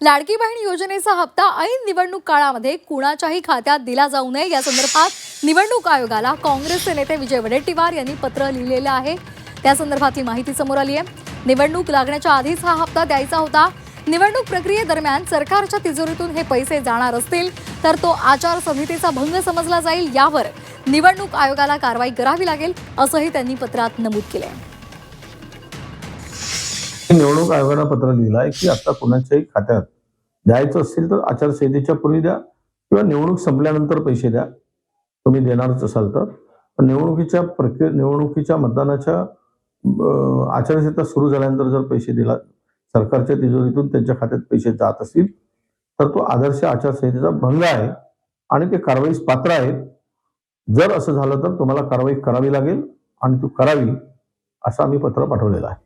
लाडकी बहीण योजनेचा हप्ता ऐन निवडणूक काळामध्ये कुणाच्याही खात्यात दिला जाऊ नये या संदर्भात निवडणूक आयोगाला काँग्रेसचे नेते विजय वडेट्टीवार यांनी पत्र लिहिलेलं आहे। त्या संदर्भातली माहिती समोर आली आहे। निवडणूक लागण्याच्या आधीच हा हप्ता द्यायचा होता। निवडणूक प्रक्रियेदरम्यान सरकारच्या तिजोरीतून हे पैसे जाणार असतील तर तो आचारसंहितेचा भंग समजला जाईल। यावर निवडणूक आयोगाला कारवाई करावी लागेल असंही त्यांनी पत्रात नमूद केले आहे। निवडणूक आयोगानं पत्र लिहिलं आहे की आता कोणाच्याही खात्यात द्यायचं असेल तर आचारसंहितेच्या पूर्वी द्या किंवा निवडणूक संपल्यानंतर पैसे द्या, तुम्ही देणारच असाल तर। निवडणुकीच्या मतदानाच्या आचारसंहिता सुरू झाल्यानंतर जर पैसे दिला सरकारच्या तिजोरीतून त्यांच्या खात्यात पैसे जात असतील तर तो आदर्श आचारसंहितेचा भंग आहे आणि ते कारवाईस पात्र आहेत। जर असं झालं तर तुम्हाला कारवाई करावी लागेल आणि ती करावी असं आम्ही पत्र पाठवलेलं आहे।